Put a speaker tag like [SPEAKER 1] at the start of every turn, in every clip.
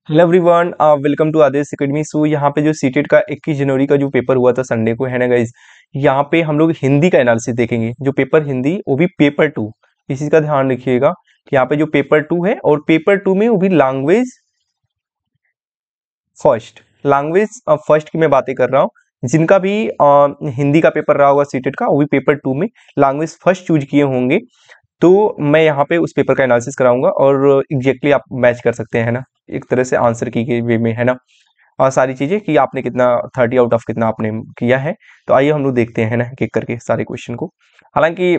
[SPEAKER 1] Hello everyone, welcome to Aadesh academy. So यहाँ पे जो सीटेट का 21 जनवरी का जो पेपर हुआ था संडे को, है ना गाइज। यहाँ पे हम लोग हिंदी का एनालिसिस देखेंगे। जो पेपर हिंदी, वो भी पेपर 2। इस चीज का ध्यान रखिएगा कि यहाँ पे जो पेपर 2 है, और पेपर 2 में वो भी लैंग्वेज फर्स्ट। लैंग्वेज फर्स्ट की मैं बातें कर रहा हूँ। जिनका भी हिंदी का पेपर रहा होगा सीटेट का, वो भी पेपर 2 में लैंग्वेज फर्स्ट चूज किए होंगे। तो मैं यहाँ पे उस पेपर का एनालिसिस कराऊंगा और एग्जैक्टली आप मैच कर सकते हैं, है ना, एक तरह से आंसर की के वे में, है ना। और सारी चीजें कि आपने कितना 30 आउट ऑफ कितना आपने किया है। तो आइए हम लोग देखते हैं ना, एक एक करके सारे क्वेश्चन को। हालांकि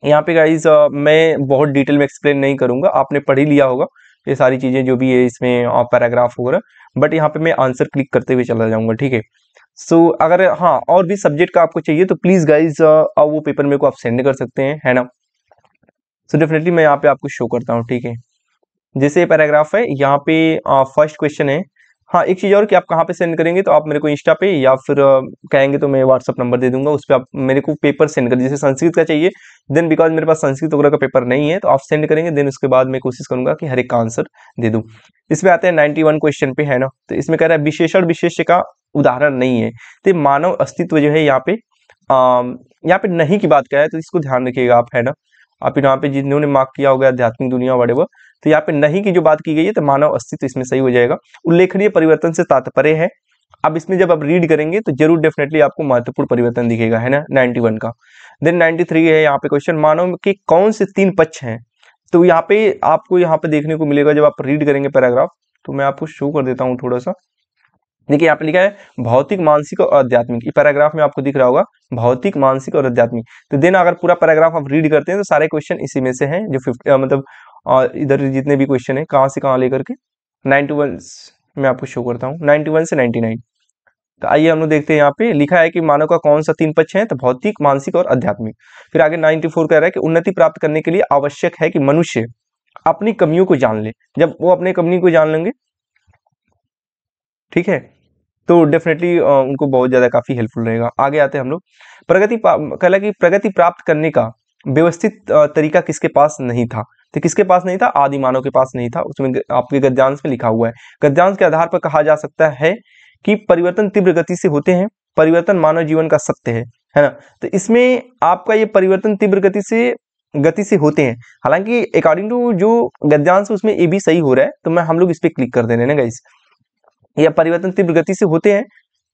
[SPEAKER 1] यहाँ पे गाइज मैं बहुत डिटेल में एक्सप्लेन नहीं करूंगा, आपने पढ़ ही लिया होगा ये सारी चीजें जो भी है इसमें, पैराग्राफ वगैरह। बट यहाँ पे मैं आंसर क्लिक करते हुए चला जाऊंगा, ठीक है। सो अगर हाँ और भी सब्जेक्ट का आपको चाहिए तो प्लीज गाइज वो पेपर मेरे को आप सेंड कर सकते हैं, है ना। सो डेफिनेटली मैं यहाँ पे आपको शो करता हूँ, ठीक है। जैसे ये पैराग्राफ है, यहाँ पे फर्स्ट क्वेश्चन है। हाँ, एक चीज़ और कि आप कहाँ पे सेंड करेंगे, तो आप मेरे को इंस्टा पे या फिर कहेंगे तो मैं व्हाट्सअप नंबर दे दूंगा, उस पर आप मेरे को पेपर सेंड कर। जैसे संस्कृत का चाहिए, देन बिकॉज मेरे पास संस्कृत वगैरह का पेपर नहीं है, तो आप सेंड करेंगे, देन उसके बाद मैं कोशिश करूंगा कि हर एक का आंसर दे दूँ। इसमें आते हैं 91 क्वेश्चन पे, है ना। तो इसमें कह रहा है विशेषण विशेष्य का उदाहरण नहीं है। तो मानव अस्तित्व जो है यहाँ पे नहीं की बात क्या है, तो इसको ध्यान रखिएगा आप, है ना। आप यहाँ पे जिन्होंने मार्क किया होगा आध्यात्मिक दुनिया वडेवर, तो यहाँ पे नहीं की जो बात की गई है, तो मानव अस्तित्व इसमें सही हो जाएगा। उल्लेखनीय परिवर्तन से तात्पर्य है। अब इसमें जब आप रीड करेंगे तो जरूर डेफिनेटली आपको महत्वपूर्ण परिवर्तन दिखेगा, है ना, 91 का। देन 93 है यहाँ पे क्वेश्चन, मानव के कौन से 3 पक्ष हैं। तो यहाँ पे आपको यहाँ पे देखने को मिलेगा जब आप रीड करेंगे पैराग्राफ। तो मैं आपको शो कर देता हूँ थोड़ा सा। देखिए यहाँ पे लिखा है भौतिक, मानसिक और आध्यात्मिक। ये पैराग्राफ में आपको दिख रहा होगा भौतिक, मानसिक और आध्यात्मिक। तो देन अगर पूरा पैराग्राफ आप रीड करते हैं तो सारे क्वेश्चन इसी में से हैं, जो 50 मतलब इधर जितने भी क्वेश्चन है कहाँ से कहाँ लेकर के 91 मैं आपको शो करता हूँ, 91 से 99। तो आइए हम लोग देखते हैं। यहाँ पे लिखा है कि मानव का कौन सा 3 पक्ष है, तो भौतिक, मानसिक और आध्यात्मिक। फिर आगे 94 कह रहा है कि उन्नति प्राप्त करने के लिए आवश्यक है कि मनुष्य अपनी कमियों को जान ले। जब वो अपनी कमी को जान लेंगे, ठीक है, तो डेफिनेटली उनको बहुत ज़्यादा काफ़ी हेल्पफुल रहेगा। आगे आते हैं हम लोग। कहला कि प्रगति प्राप्त करने का व्यवस्थित तरीका किसके पास नहीं था। तो किसके पास नहीं था, आदि मानव के पास नहीं था। उसमें आपके गद्यांश में लिखा हुआ है। गद्यांश के आधार पर कहा जा सकता है कि परिवर्तन तीव्र गति से होते हैं, परिवर्तन मानव जीवन का सत्य है ना। तो इसमें आपका ये परिवर्तन तीव्र गति से होते हैं। हालांकि अकॉर्डिंग टू जो गद्यांश उसमें ये भी सही हो रहा है, तो मैं हम लोग इस पर क्लिक कर देने ना गाइस। यह परिवर्तन तीव्र गति से होते हैं,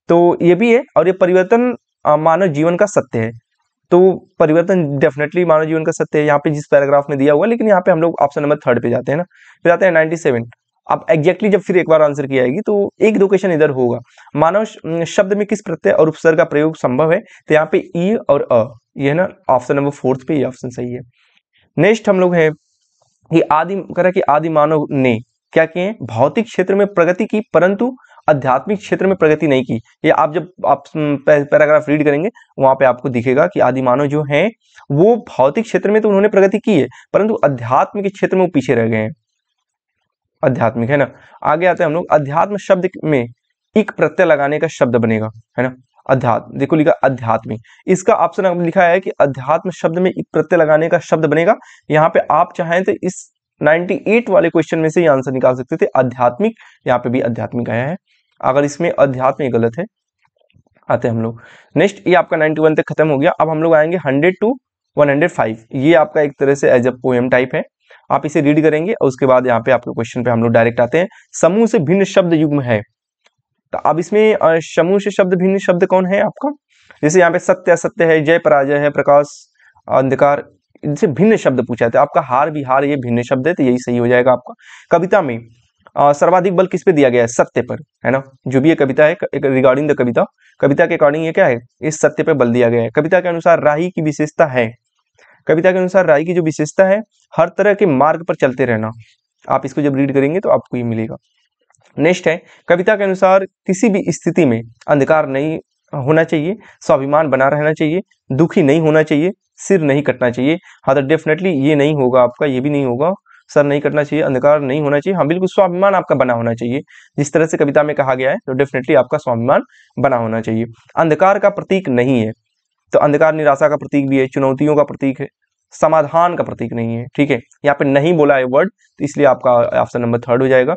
[SPEAKER 1] तो ये भी है। और ये परिवर्तन मानव जीवन का सत्य है। तो परिवर्तन डेफिनेटली मानव जीवन का सत्य है, यहाँ पे जिस पैराग्राफ में दिया हुआ। लेकिन यहाँ पे हम लोग ऑप्शन नंबर 3 पे जाते हैं ना। फिर आते हैं 97। अब एग्जैक्टली जब फिर एक बार आंसर की आएगी तो एक दो क्वेश्चन इधर होगा। मानव शब्द में किस प्रत्यय और उपसर्ग का प्रयोग संभव है। तो यहाँ पे ई और अ, ये है ना, ऑप्शन नंबर 4 पे ये ऑप्शन सही है। नेक्स्ट हम लोग है कि आदि मानव ने क्या किए, भौतिक क्षेत्र में प्रगति की परंतु आध्यात्मिक क्षेत्र में प्रगति नहीं की। ये आप जब आप पैराग्राफ रीड करेंगे वहां पे आपको दिखेगा कि आदि मानव जो हैं वो भौतिक क्षेत्र में तो उन्होंने प्रगति की है, परंतु अध्यात्म के क्षेत्र में वो पीछे रह गए हैं। आध्यात्मिक, है ना। आगे आते हैं हम लोग। अध्यात्म शब्द में इक प्रत्यय लगाने का शब्द बनेगा, है ना। अध्यात्म, देखो लिखा अध्यात्मिक। इसका ऑप्शन अब लिखा है कि अध्यात्म शब्द में इक प्रत्यय लगाने का शब्द बनेगा। यहाँ पे आप चाहें तो इस 98 वाले क्वेश्चन में से ही आंसर निकाल सकते थे, आध्यात्मिक। यहाँ पे भी आध्यात्मिक आया है। अगर इसमें अध्यात्म गलत है। आते हैं हम लोग नेक्स्ट। ये आपका 91 तक खत्म हो गया। अब हम लोग आएंगे 100 to 105। ये आपका एक तरह से एज अ पोएम टाइप है। आप इसे रीड करेंगे और उसके बाद यहाँ पे आपके क्वेश्चन पे हम लोग डायरेक्ट आते हैं। समूह से भिन्न शब्द युग्म है। तो अब इसमें समूह से शब्द भिन्न शब्द कौन है आपका। जैसे यहाँ पे सत्य असत्य है, जय पराजय है, प्रकाश अंधकार, इनसे भिन्न शब्द पूछा है। तो आपका हार विहार ये भिन्न शब्द है, तो यही सही हो जाएगा आपका। कविता में सर्वाधिक बल किस पे दिया गया है, सत्य पर, है ना। जो भी ये कविता है रिगार्डिंग द कविता, कविता के अकॉर्डिंग ये क्या है, इस सत्य पे बल दिया गया है। कविता के अनुसार राही की विशेषता है, कविता के अनुसार राही की जो विशेषता है, हर तरह के मार्ग पर चलते रहना। आप इसको जब रीड करेंगे तो आपको ये मिलेगा। नेक्स्ट है, कविता के अनुसार किसी भी स्थिति में अंधकार नहीं होना चाहिए, स्वाभिमान बना रहना चाहिए, दुखी नहीं होना चाहिए, सिर नहीं कटना चाहिए। हाँ, तो डेफिनेटली ये नहीं होगा आपका, ये भी नहीं होगा। सर नहीं कटना चाहिए, अंधकार नहीं होना चाहिए। हाँ बिल्कुल, स्वाभिमान आपका बना होना चाहिए। जिस तरह से कविता में कहा गया है, तो डेफिनेटली आपका स्वाभिमान बना होना चाहिए। अंधकार का प्रतीक नहीं है, तो अंधकार निराशा का प्रतीक भी है, चुनौतियों का प्रतीक है, समाधान का प्रतीक नहीं है। ठीक है, यहाँ पे नहीं बोला है वर्ड, तो इसलिए आपका ऑप्शन नंबर 3 हो जाएगा।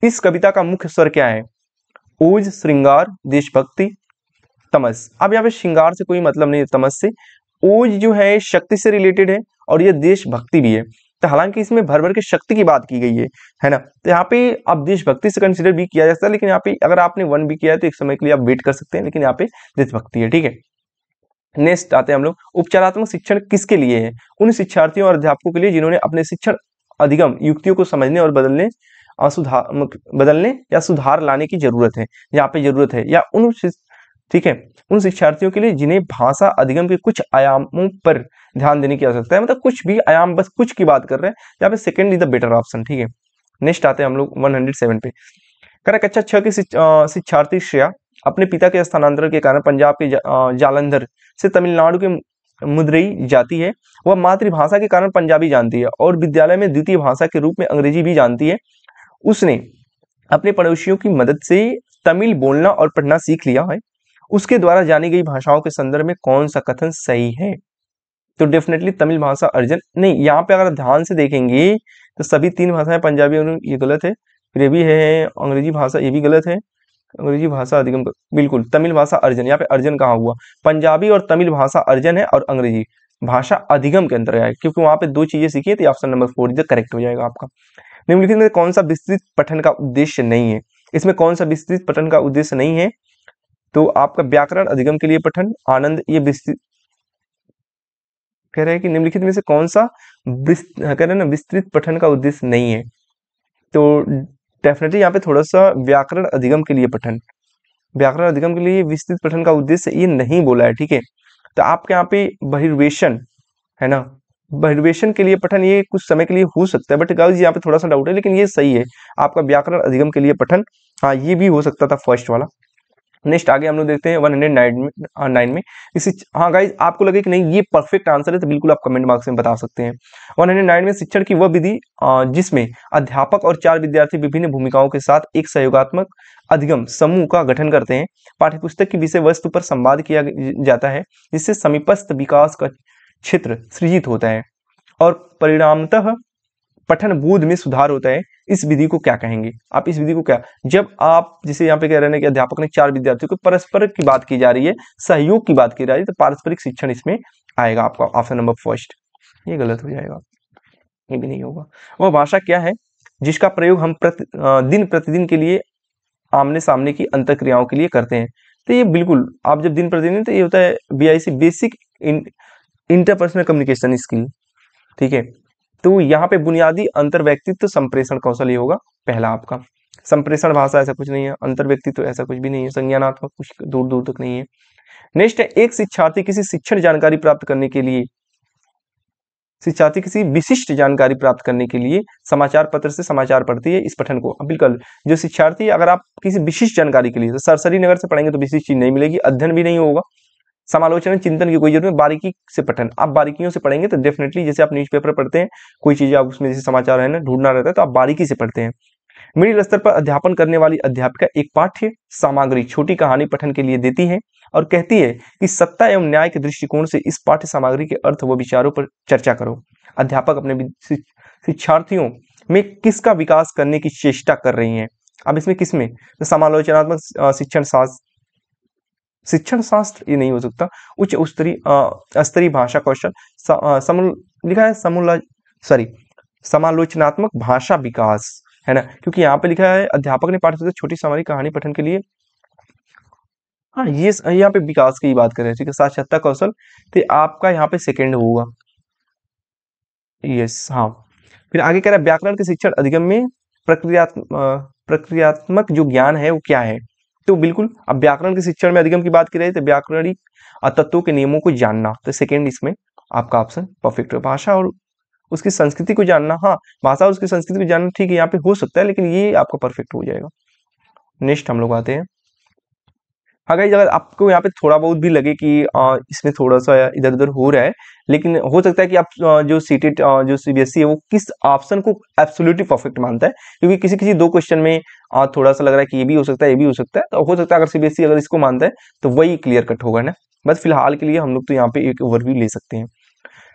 [SPEAKER 1] इस कविता का मुख्य स्वर क्या है? ओज, श्रृंगार, देशभक्ति, तमस। अब यहाँ पे श्रृंगार से कोई मतलब नहीं है, तमस से। ओज जो है शक्ति से रिलेटेड है और ये देशभक्ति भी है। तो हालांकि इसमें भर भर के शक्ति की बात की गई है ना। तो यहाँ पे आप देशभक्ति से कंसिडर भी किया जा सकता है, लेकिन यहाँ पे अगर आपने 1 भी किया है तो एक समय के लिए आप वेट कर सकते हैं, लेकिन यहाँ पे देशभक्ति है, ठीक है। नेक्स्ट आते हैं हम लोग, उपचारात्मक शिक्षण किसके लिए है? उन शिक्षार्थियों और अध्यापकों के लिए जिन्होंने अपने शिक्षण अधिगम युक्तियों को समझने और बदलने या सुधार लाने की जरूरत है, यहाँ पे जरूरत है, या ठीक है, उन शिक्षार्थियों के लिए जिन्हें भाषा अधिगम के कुछ आयामों पर ध्यान देने की आवश्यकता है। मतलब कुछ भी आयाम, बस कुछ की बात कर रहे हैं, यहाँ पे second is the better option, ठीक है। नेक्स्ट आते हैं हम लोग 107 पे। कक्षा 6 की शिक्षार्थी श्रेया अपने पिता के स्थानांतरण के कारण पंजाब के जालंधर से तमिलनाडु के मदुरई जाती है। वह मातृभाषा के कारण पंजाबी जानती है और विद्यालय में द्वितीय भाषा के रूप में अंग्रेजी भी जानती है। उसने अपने पड़ोसियों की मदद से तमिल बोलना और पढ़ना सीख लिया है। उसके द्वारा जानी गई भाषाओं के संदर्भ में कौन सा कथन सही है? तो डेफिनेटली तमिल भाषा अर्जन नहीं। यहाँ पे अगर ध्यान से देखेंगे तो सभी 3 भाषाएं पंजाबी और ये गलत है, फिर ये भी है अंग्रेजी भाषा, ये भी गलत है। अंग्रेजी भाषा अधिगम बिल्कुल, तमिल भाषा अर्जन। यहाँ पे अर्जन कहाँ हुआ? पंजाबी और तमिल भाषा अर्जन है और अंग्रेजी भाषा अधिगम के अंतर्गत है, क्योंकि वहां पे 2 चीजें सीखी है, तो ऑप्शन नंबर 4 इज करेक्ट हो जाएगा आपका। निम्नलिखित में कौन सा विस्तृत पठन का उद्देश्य नहीं है? इसमें कौन सा विस्तृत पठन का उद्देश्य नहीं है? तो आपका व्याकरण अधिगम के लिए पठन, आनंद, ये विस्तृत कह रहे हैं कि निम्नलिखित में से कौन सा कह रहे हैं ना विस्तृत पठन का उद्देश्य नहीं है। तो डेफिनेटली यहाँ पे थोड़ा सा व्याकरण अधिगम के लिए पठन, व्याकरण अधिगम के लिए विस्तृत पठन का उद्देश्य ये नहीं बोला है, ठीक है। तो आपके यहाँ पे बहिर्वेशन है ना, बहिर्वेशन के लिए पठन ये कुछ समय के लिए हो सकता है, बट गाइस यहाँ पे थोड़ा सा डाउट है, लेकिन ये सही है आपका व्याकरण अधिगम के लिए पठन। हाँ, ये भी हो सकता था फर्स्ट वाला। नेक्स्ट आगे हम लोग देखते हैं 109 में इसी। हाँ गाइज, आपको लगे कि नहीं ये परफेक्ट आंसर है तो बिल्कुल आप कमेंट बॉक्स में बता सकते हैं। 109 में शिक्षण की वह विधि जिसमें अध्यापक और 4 विद्यार्थी विभिन्न भूमिकाओं के साथ एक सहयोगात्मक अधिगम समूह का गठन करते हैं। पाठ्यपुस्तक की विषय वस्तु पर संवाद किया जाता है, जिससे समीपस्थ विकास का क्षेत्र सृजित होता है और परिणामतः पठन बोध में सुधार होता है। इस विधि को क्या कहेंगे? आप इस विधि को क्या, जब आप जिसे यहाँ पे कह रहे हैं कि अध्यापक ने 4 विद्यार्थियों को परस्पर की बात की जा रही है, सहयोग की बात की जा रही है, तो पारस्परिक शिक्षण इसमें आएगा आपका ऑप्शन नंबर फर्स्ट। ये गलत हो जाएगा, ये भी नहीं होगा। वह भाषा क्या है जिसका प्रयोग हम दिन प्रतिदिन के लिए आमने सामने की अंतर क्रियाओं के लिए करते हैं? तो ये बिल्कुल आप जब दिन प्रतिदिन, तो ये होता है BIC, basic interpersonal communication skill, ठीक है। तो यहाँ पे बुनियादी अंतर व्यक्तित्व संप्रेषण कौशल ये होगा पहला आपका। संप्रेषण भाषा ऐसा कुछ नहीं है, अंतर व्यक्तित्व ऐसा कुछ भी नहीं है, संज्ञानात्मक कुछ दूर दूर तक नहीं है। नेक्स्ट है, एक शिक्षार्थी किसी शिक्षण जानकारी प्राप्त करने के लिए, शिक्षार्थी किसी विशिष्ट जानकारी प्राप्त करने के लिए समाचार पत्र से समाचार पढ़ती है। इस पठन को बिल्कुल, जो शिक्षार्थी अगर आप किसी विशिष्ट जानकारी के लिए तो सरसरी नगर से पढ़ेंगे तो विशिष्ट चीज नहीं मिलेगी, अध्ययन भी नहीं होगा, समालोचना चिंतन की कोई जरूरत नहीं, बारीकी से पठन। आप बारीकियों से पढ़ेंगे तो डेफिनेटली, जैसे आप न्यूज़पेपर पढ़ते हैं, कोई चीजें आप उसमें जैसे समाचार है ना ढूंढना रहता है, तो आप बारीकी से पढ़ते हैं। मिडिल स्तर पर अध्यापन करने वाली अध्यापिका एक पाठ्य सामग्री छोटी कहानी पठन के लिए देती है और कहती है कि सत्ता एवं न्याय के दृष्टिकोण से इस पाठ्य सामग्री के अर्थ व विचारों पर चर्चा करो। अध्यापक अपने शिक्षार्थियों में किसका विकास करने की चेष्टा कर रही हैं? अब इसमें किसमें, तो समालोचनात्मक शिक्षण शास्त्र ये नहीं हो सकता, उच्च स्तरीय भाषा कौशल, लिखा है समालोचनात्मक भाषा विकास, है ना, क्योंकि यहाँ पे लिखा है अध्यापक ने पाठ्यपुस्तक छोटी सामग्री कहानी पठन के लिए। हाँ, ये यहाँ पे विकास की बात करें, ठीक है। साक्षरता कौशल, तो आपका यहाँ पे सेकेंड होगा, यस। हाँ, फिर आगे कह रहा है व्याकरण के शिक्षण अधिगम में प्रक्रियात्मक जो ज्ञान है वो क्या है? तो बिल्कुल, अब व्याकरण के शिक्षण में अधिगम की बात की रही तो व्याकरणिक तत्वों के नियमों को जानना, तो सेकेंड इसमें आपका ऑप्शन परफेक्ट है। भाषा और उसकी संस्कृति को जानना, हाँ भाषा और उसकी संस्कृति को जानना ठीक है, यहाँ पे हो सकता है, लेकिन ये आपका परफेक्ट हो जाएगा। नेक्स्ट हम लोग आते हैं। हाँ गाइस, अगर आपको यहाँ पे थोड़ा बहुत भी लगे कि इसमें थोड़ा सा इधर उधर हो रहा है, लेकिन हो सकता है कि आप जो सीटेट जो CBSE है वो किस ऑप्शन को एब्सोल्युटली परफेक्ट मानता है, क्योंकि किसी किसी 2 क्वेश्चन में थोड़ा सा लग रहा है कि ये भी हो सकता है, ये भी हो सकता है, तो हो सकता है अगर CBSE अगर इसको मानता है तो वही क्लियर कट होगा ना। बस फिलहाल के लिए हम लोग तो यहाँ पे एक ओवरव्यू ले सकते हैं।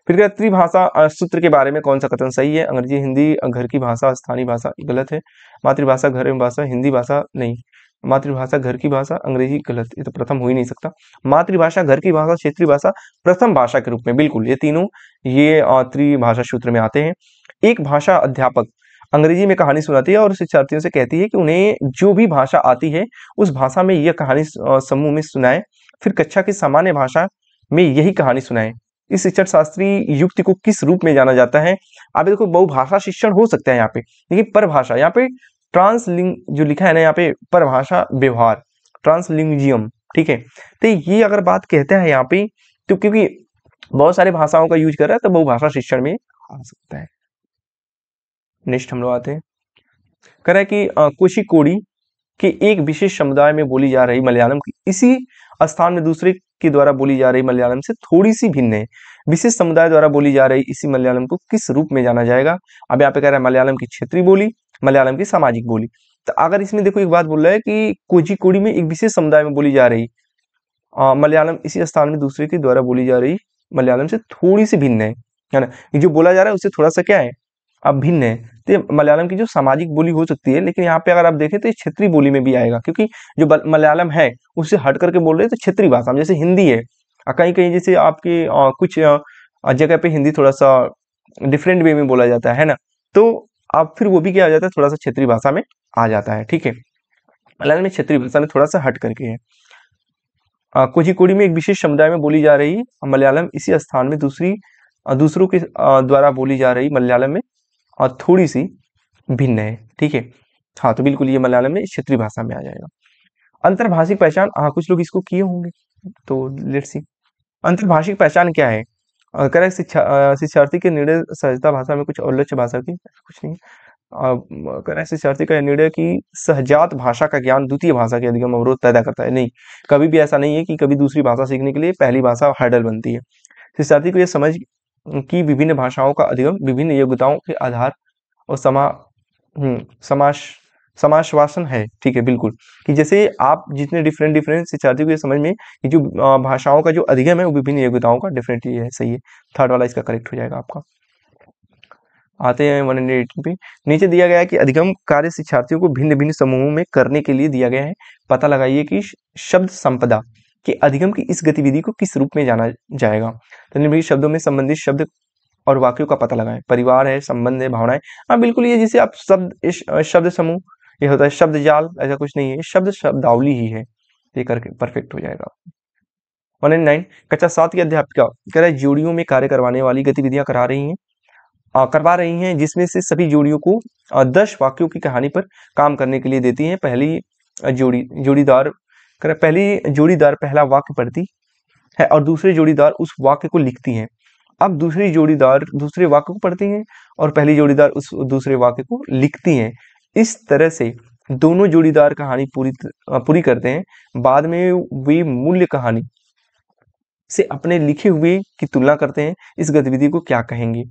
[SPEAKER 1] फिर क्या त्रिभाषा सूत्र के बारे में कौन सा कथन सही है? अंग्रेजी, हिंदी, घर की भाषा, स्थानीय भाषा, गलत है। मातृभाषा, घर एवं भाषा, हिंदी भाषा नहीं। मातृभाषा, घर की भाषा, अंग्रेजी, गलत, ये तो प्रथम हो ही नहीं सकता। मातृभाषा, घर की भाषा, क्षेत्रीय भाषा प्रथम भाषा के रूप में, बिल्कुल ये तीनों ये त्रिभाषा सूत्र में आते हैं। एक भाषा अध्यापक अंग्रेजी में कहानी सुनाती है और शिक्षार्थियों से कहती है कि उन्हें जो भी भाषा आती है उस भाषा में यह कहानी समूह में सुनाए, फिर कक्षा की सामान्य भाषा में यही कहानी सुनाए। इस शिक्षण शास्त्री युक्ति को किस रूप में जाना जाता है? आप देखो बहुभाषा शिक्षण हो सकता है यहाँ पे, लेकिन परभाषा यहाँ पे ट्रांसलिंग जो लिखा है ना यहाँ पे परभाषा व्यवहार, ट्रांसलिंगिज्म, ठीक है। तो ये अगर बात कहते हैं यहाँ पे तो क्योंकि बहुत सारे भाषाओं का यूज कर रहा है तो बहुभाषा शिक्षण में आ सकता है। नेक्स्ट हम लोग आते हैं, कह रहा है कि कुचिपुड़ी के एक विशेष समुदाय में बोली जा रही मलयालम की इसी स्थान में दूसरे के द्वारा बोली जा रही मलयालम से थोड़ी सी भिन्न है। विशेष समुदाय द्वारा बोली जा रही इसी मलयालम को किस रूप में जाना जाएगा? अब यहाँ पे कह रहा है मलयालम की क्षेत्रीय बोली, मलयालम की सामाजिक बोली। तो अगर इसमें देखो एक बात बोल रहा है कि कोझिकोडी में एक विशेष समुदाय में बोली जा रही मलयालम इसी स्थान में दूसरे के द्वारा बोली जा रही मलयालम से थोड़ी सी भिन्न है ना। ये जो बोला जा रहा है उससे थोड़ा सा क्या है, अब भिन्न है। तो मलयालम की जो सामाजिक बोली हो सकती है, लेकिन यहाँ पे अगर आप देखें तो ये क्षेत्रीय बोली में भी आएगा, क्योंकि जो मलयालम है उससे हट करके बोल रहे हैं तो क्षेत्रीय भाषा में, जैसे हिंदी है कहीं कहीं जैसे आपके कुछ जगह पे हिंदी थोड़ा सा डिफरेंट वे में बोला जाता है ना, तो आप फिर वो भी क्या आ जाता है, थोड़ा सा क्षेत्रीय भाषा में आ जाता है, ठीक है। मलयालम में क्षेत्रीय भाषा में थोड़ा सा हट करके है। कोझिकोडी में एक विशेष समुदाय में बोली जा रही मलयालम इसी स्थान में दूसरों के द्वारा बोली जा रही मलयालम में और थोड़ी सी भिन्न है, ठीक है। हाँ तो बिल्कुल ये मलयालम में क्षेत्रीय भाषा में आ जाएगा। अंतर्भाषिक पहचान, हाँ कुछ लोग इसको किए होंगे, तो लेट्स सी अंतर्भाषिक पहचान क्या है? कह रहा है शिक्षार्थी के निर्णय सहजता भाषा में कुछ और लक्ष्य भाषा की कुछ नहीं। कह रहा है शिक्षार्थी का निर्णय कि सहजात भाषा का ज्ञान द्वितीय भाषा के अधिगम अवरोध पैदा करता है। नहीं, कभी भी ऐसा नहीं है कि कभी दूसरी भाषा सीखने के लिए पहली भाषा हर्डल बनती है। शिक्षार्थी को यह समझ कि विभिन्न भाषाओं का अधिगम विभिन्न योग्यताओं के आधार और समाश्वासन है, ठीक है बिल्कुल, कि जैसे आप जितने डिफरेंट शिक्षार्थियों को ये समझ में कि जो भाषाओं का जो अधिगम है वो विभिन्न योग्यताओं का डिफरेंटली है, सही है। थर्ड वाला इसका करेक्ट हो जाएगा आपका। आते हैं 118 पे, नीचे दिया गया है कि अधिगम कार्य शिक्षार्थियों को भिन्न भिन्न समूहों में करने के लिए दिया गया है। पता लगाइए कि शब्द संपदा के अधिगम की इस गतिविधि को किस रूप में जाना जाएगा। तो निम्नलिखित शब्दों में संबंधित शब्द और वाक्यों का पता लगाएं। परिवार है, संबंध है, भावनाएं, हाँ बिल्कुल ये जिसे आप शब्द समूह ये होता है, शब्द जाल ऐसा कुछ नहीं है, शब्दावली ही है, ये करके परफेक्ट हो जाएगा। 109 कक्षा 7 की अध्यापिका कह रहा है जोड़ियों में कार्य करवाने वाली गतिविधियां करवा रही हैं जिसमें से सभी जोड़ियों को 10 वाक्यों की कहानी पर काम करने के लिए देती हैं। पहली जोड़ीदार पहला वाक्य पढ़ती है और दूसरे जोड़ीदार उस वाक्य को लिखती हैं। अब दूसरी जोड़ीदार दूसरे वाक्य को पढ़ती हैं और पहली जोड़ीदार उस दूसरे वाक्य को लिखती हैं। इस तरह से दोनों जोड़ीदार कहानी पूरी करते हैं। बाद में वे मूल्य कहानी से अपने लिखे हुए की तुलना करते हैं। इस गतिविधि को क्या कहेंगे?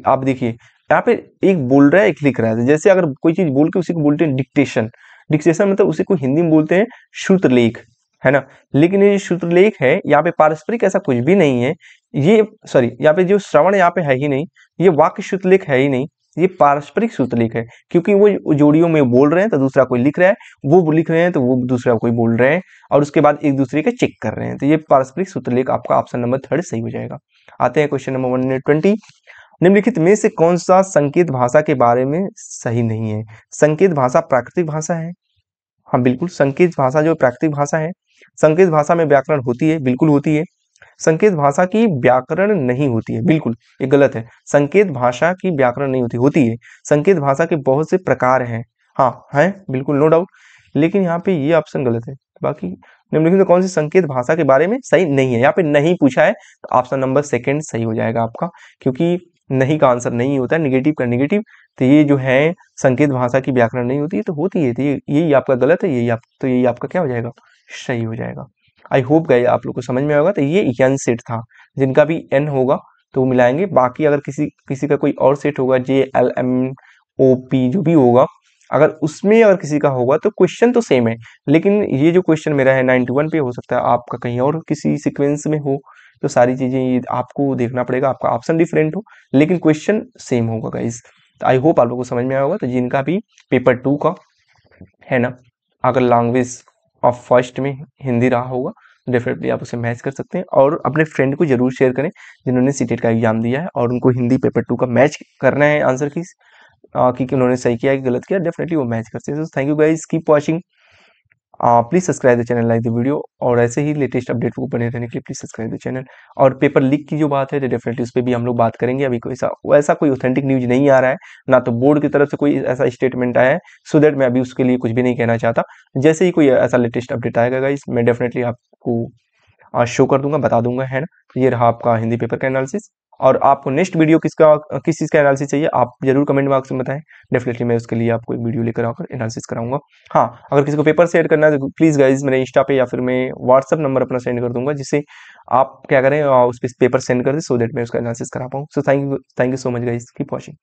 [SPEAKER 1] आप देखिए यहाँ पे एक बोल रहा है एक लिख रहा है। जैसे अगर कोई चीज बोल के उसी को बोलते हैं डिक्टेशन। डिक्टेशन मतलब उसी को हिंदी में बोलते हैं श्रुतलेख, है ना। लेकिन ये श्रुतलेख है यहाँ पे पारस्परिक ऐसा कुछ भी नहीं है। ये सॉरी यहाँ पे जो श्रवण यहाँ पे है ही नहीं, ये वाक्य श्रुतलेख है ही नहीं, ये पारस्परिक श्रुतलेख है। क्योंकि वो जोड़ियों में बोल रहे हैं तो दूसरा कोई लिख रहा है, वो लिख रहे हैं तो वो दूसरा कोई बोल रहे हैं और उसके बाद एक दूसरे के चेक कर रहे हैं। तो ये पारस्परिक श्रुतलेख आपका ऑप्शन नंबर 3 सही हो जाएगा। आते हैं क्वेश्चन नंबर 120, निम्नलिखित में से कौन सा संकेत भाषा के बारे में सही नहीं है? संकेत भाषा प्राकृतिक भाषा है। हाँ बिल्कुल, संकेत भाषा जो प्राकृतिक भाषा है। संकेत भाषा में व्याकरण होती है, बिल्कुल होती है। संकेत भाषा की व्याकरण नहीं होती है, बिल्कुल ये गलत है। संकेत भाषा की व्याकरण नहीं होती है। संकेत भाषा के बहुत से प्रकार हैं, हाँ है बिल्कुल नो डाउट, लेकिन यहाँ पे ये ऑप्शन गलत है। बाकी निम्नलिखित में कौन सी संकेत भाषा के बारे में सही नहीं है? यहाँ पे नहीं पूछा है तो ऑप्शन नंबर 2 सही हो जाएगा आपका, क्योंकि नहीं का आंसर नहीं होता है, निगेटिव का निगेटिव। तो ये जो है संकेत भाषा की व्याकरण नहीं होती है तो होती है, तो यही आपका गलत है, यही आपका क्या हो जाएगा, सही हो जाएगा। आई होप गए आप लोग को समझ में आएगा। तो ये एन सेट था, जिनका भी एन होगा तो वो मिलाएंगे। बाकी अगर किसी का कोई और सेट होगा JLMOP जो भी होगा, अगर उसमें अगर किसी का होगा तो क्वेश्चन तो सेम है, लेकिन ये जो क्वेश्चन मेरा है 91 पे हो सकता है आपका कहीं और किसी सीक्वेंस में हो, तो सारी चीज़ें आपको देखना पड़ेगा, आपका ऑप्शन डिफरेंट हो लेकिन क्वेश्चन सेम होगा गाइज। तो आई होप आप लोगों को समझ में आया होगा। तो जिनका भी पेपर 2 का है ना, अगर लैंग्वेज ऑफ फर्स्ट में हिंदी रहा होगा डेफिनेटली आप उसे मैच कर सकते हैं, और अपने फ्रेंड को जरूर शेयर करें जिन्होंने सीटेट का एग्जाम दिया है और उनको हिंदी पेपर 2 का मैच करना है आंसर की, कि उन्होंने सही किया कि गलत किया, डेफिनेटली वो मैच करते हैं। Thank you guys, keep watching, please subscribe the channel, like the video, और ऐसे ही लेटेस्ट अपडेट को बने रहने के लिए प्लीज सब्सक्राइब द चैनल। और पेपर लीक की जो बात है तो डेफिनेटली उस पर भी हम लोग बात करेंगे। अभी कोई ऐसा कोई ऑथेंटिक न्यूज नहीं आ रहा है, ना तो बोर्ड की तरफ से कोई ऐसा स्टेटमेंट आया है, सो दैट मैं अभी उसके लिए कुछ भी नहीं कहना चाहता। जैसे ही कोई ऐसा लेटेस्ट अपडेट आएगा गाइस, मैं डेफिनेटली आपको शो कर दूंगा, बता दूंगा, है ना। तो ये रहा आपका हिंदी पेपर का एनालिसिस। और आपको नेक्स्ट वीडियो किस चीज़ का एनालिसिस चाहिए आप जरूर कमेंट बॉक्स में बताएं, डेफिनेटली मैं उसके लिए आपको एक वीडियो लेकर आकर एनालिसिस कराऊंगा। हाँ, अगर किसी को पेपर सेंड करना है तो प्लीज़ गाइज मेरे इंस्टा पे या फिर मैं व्हाट्सअप नंबर अपना सेंड कर दूंगा, जिससे आप क्या करें उस पर पेपर सेंड कर दें, सो दैट मैं उसका एनालिसिस करा पाऊँ। So thank you so much guys, keep watching.